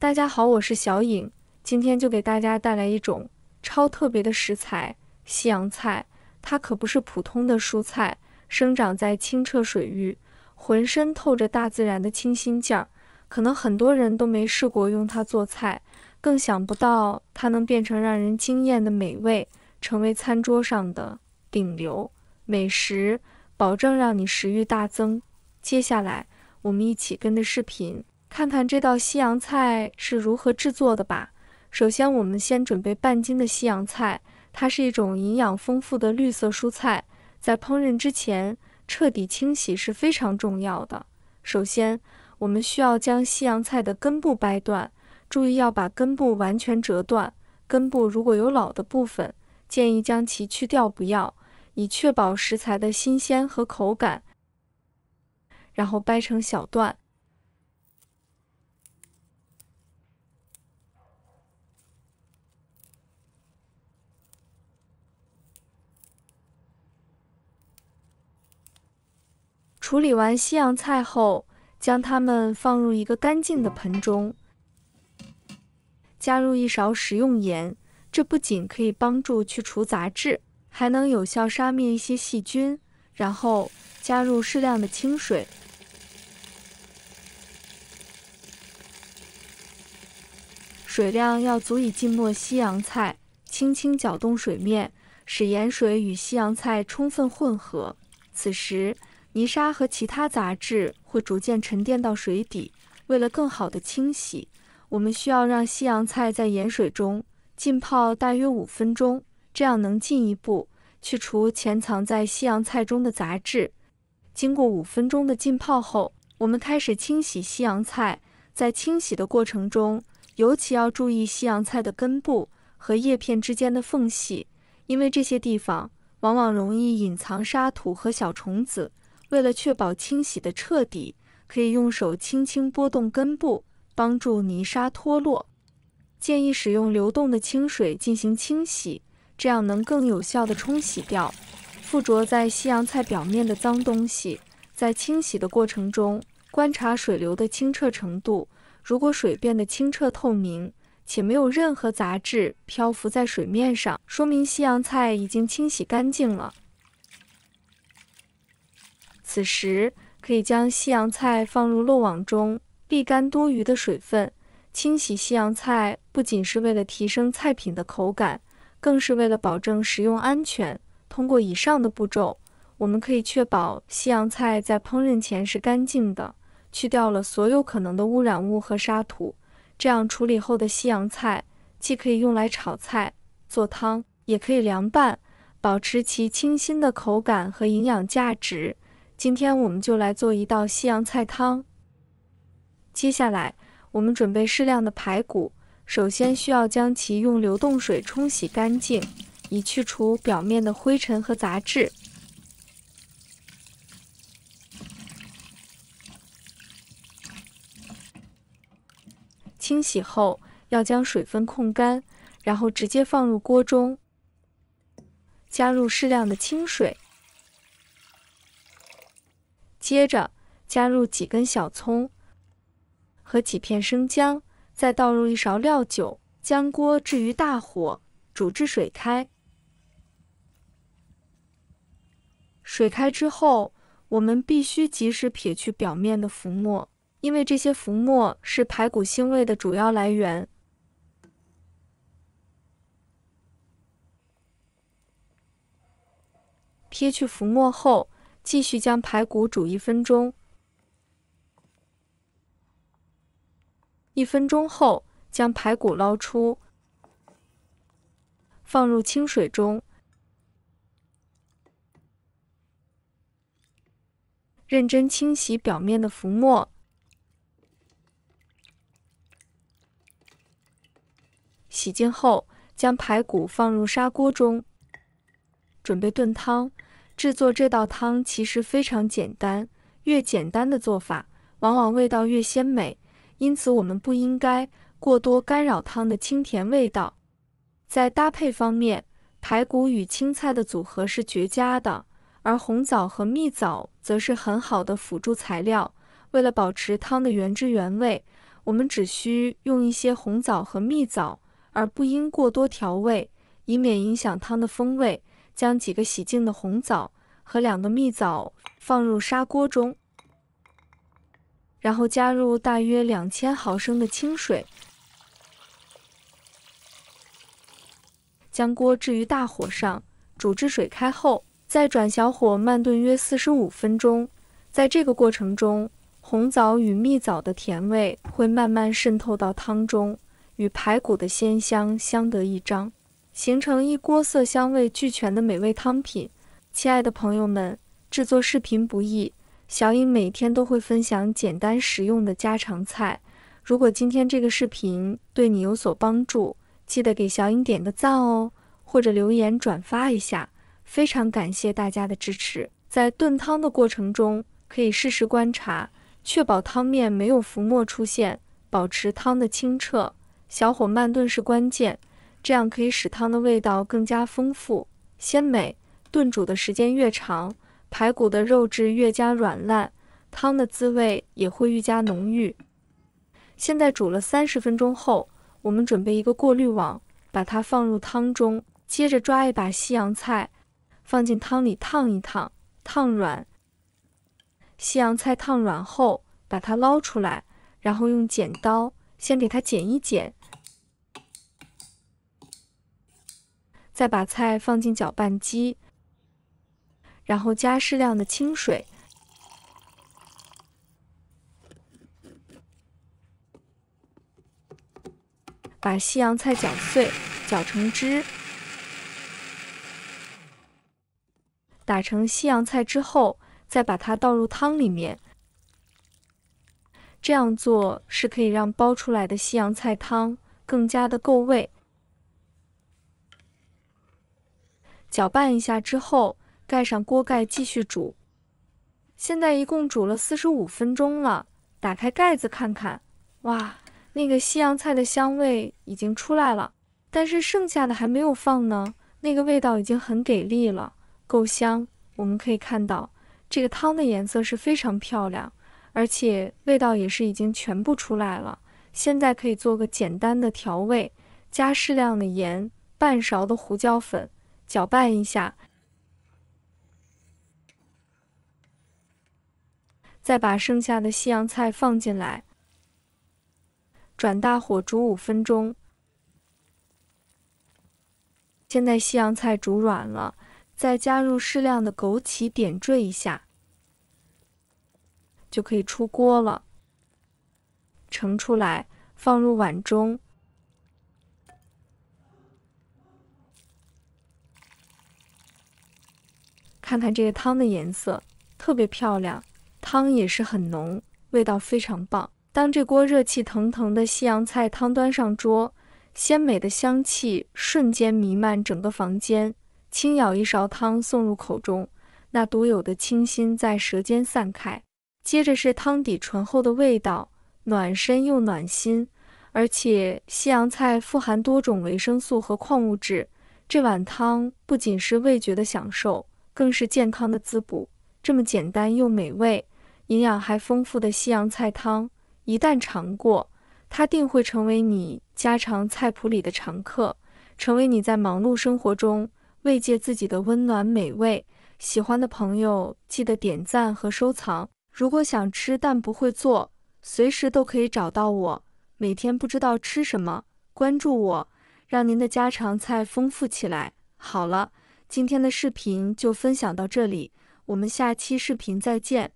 大家好，我是小颖，今天就给大家带来一种超特别的食材——西洋菜。它可不是普通的蔬菜，生长在清澈水域，浑身透着大自然的清新劲儿。可能很多人都没试过用它做菜，更想不到它能变成让人惊艳的美味，成为餐桌上的顶流美食，保证让你食欲大增。接下来，我们一起跟着视频看看这道西洋菜是如何制作的吧。首先，我们先准备半斤的西洋菜，它是一种营养丰富的绿色蔬菜，在烹饪之前彻底清洗是非常重要的。首先，我们需要将西洋菜的根部掰断，注意要把根部完全折断。根部如果有老的部分，建议将其去掉不要，以确保食材的新鲜和口感。然后掰成小段。处理完西洋菜后，将它们放入一个干净的盆中，加入1勺食用盐，这不仅可以帮助去除杂质，还能有效杀灭一些细菌。然后加入适量的清水，水量要足以浸没西洋菜，轻轻搅动水面，使盐水与西洋菜充分混合。此时，泥沙和其他杂质会逐渐沉淀到水底。为了更好的清洗，我们需要让西洋菜在盐水中浸泡大约5分钟，这样能进一步去除潜藏在西洋菜中的杂质。经过5分钟的浸泡后，我们开始清洗西洋菜。在清洗的过程中，尤其要注意西洋菜的根部和叶片之间的缝隙，因为这些地方往往容易隐藏沙土和小虫子。为了确保清洗的彻底，可以用手轻轻拨动根部，帮助泥沙脱落。建议使用流动的清水进行清洗，这样能更有效地冲洗掉附着在西洋菜表面的脏东西。在清洗的过程中，观察水流的清澈程度，如果水变得清澈透明，且没有任何杂质漂浮在水面上，说明西洋菜已经清洗干净了。此时，可以将西洋菜放入漏网中，沥干多余的水分。清洗西洋菜不仅是为了提升菜品的口感，更是为了保证食用安全。通过以上的步骤，我们可以确保西洋菜在烹饪前是干净的，去掉了所有可能的污染物和沙土。这样处理后的西洋菜，既可以用来炒菜、做汤，也可以凉拌，保持其清新的口感和营养价值。今天我们就来做一道西洋菜汤。接下来，我们准备适量的排骨，首先需要将其用流动水冲洗干净，以去除表面的灰尘和杂质。清洗后，要将水分控干，然后直接放入锅中，加入适量的清水。接着加入几根小葱和几片生姜，再倒入1勺料酒，将锅置于大火，煮至水开。水开之后，我们必须及时撇去表面的浮沫，因为这些浮沫是排骨腥味的主要来源。撇去浮沫后，继续将排骨煮1分钟。1分钟后，将排骨捞出，放入清水中，认真清洗表面的浮沫。洗净后，将排骨放入砂锅中，准备炖汤。制作这道汤其实非常简单，越简单的做法，往往味道越鲜美，因此我们不应该过多干扰汤的清甜味道。在搭配方面，排骨与青菜的组合是绝佳的，而红枣和蜜枣则是很好的辅助材料。为了保持汤的原汁原味，我们只需用一些红枣和蜜枣，而不应过多调味，以免影响汤的风味。将几个洗净的红枣和2个蜜枣放入砂锅中，然后加入大约2000毫升的清水，将锅置于大火上，煮至水开后，再转小火慢炖约45分钟。在这个过程中，红枣与蜜枣的甜味会慢慢渗透到汤中，与排骨的鲜香相得益彰，形成一锅色香味俱全的美味汤品。亲爱的朋友们，制作视频不易，小颖每天都会分享简单实用的家常菜。如果今天这个视频对你有所帮助，记得给小颖点个赞哦，或者留言转发一下，非常感谢大家的支持。在炖汤的过程中，可以适时观察，确保汤面没有浮沫出现，保持汤的清澈。小火慢炖是关键，这样可以使汤的味道更加丰富鲜美。炖煮的时间越长，排骨的肉质越加软烂，汤的滋味也会愈加浓郁。现在煮了30分钟后，我们准备一个过滤网，把它放入汤中，接着抓一把西洋菜，放进汤里烫一烫，烫软。西洋菜烫软后，把它捞出来，然后用剪刀先给它剪一剪，再把菜放进搅拌机，然后加适量的清水，把西洋菜搅碎，搅成汁。打成西洋菜之后，再把它倒入汤里面。这样做是可以让煲出来的西洋菜汤更加的够味。搅拌一下之后，盖上锅盖继续煮。现在一共煮了45分钟了，打开盖子看看，哇，那个西洋菜的香味已经出来了，但是剩下的还没有放呢，那个味道已经很给力了，够香。我们可以看到，这个汤的颜色是非常漂亮，而且味道也是已经全部出来了。现在可以做个简单的调味，加适量的盐，半勺的胡椒粉，搅拌一下，再把剩下的西洋菜放进来，转大火煮5分钟。现在西洋菜煮软了，再加入适量的枸杞点缀一下，就可以出锅了。盛出来，放入碗中。看看这个汤的颜色，特别漂亮，汤也是很浓，味道非常棒。当这锅热气腾腾的西洋菜汤端上桌，鲜美的香气瞬间弥漫整个房间。轻舀一勺汤送入口中，那独有的清新在舌尖散开。接着是汤底醇厚的味道，暖身又暖心，而且西洋菜富含多种维生素和矿物质。这碗汤不仅是味觉的享受，更是健康的滋补。这么简单又美味，营养还丰富的西洋菜汤，一旦尝过，它定会成为你家常菜谱里的常客，成为你在忙碌生活中慰藉自己的温暖美味。喜欢的朋友记得点赞和收藏。如果想吃但不会做，随时都可以找到我。每天不知道吃什么，关注我，让您的家常菜丰富起来。好了，今天的视频就分享到这里，我们下期视频再见。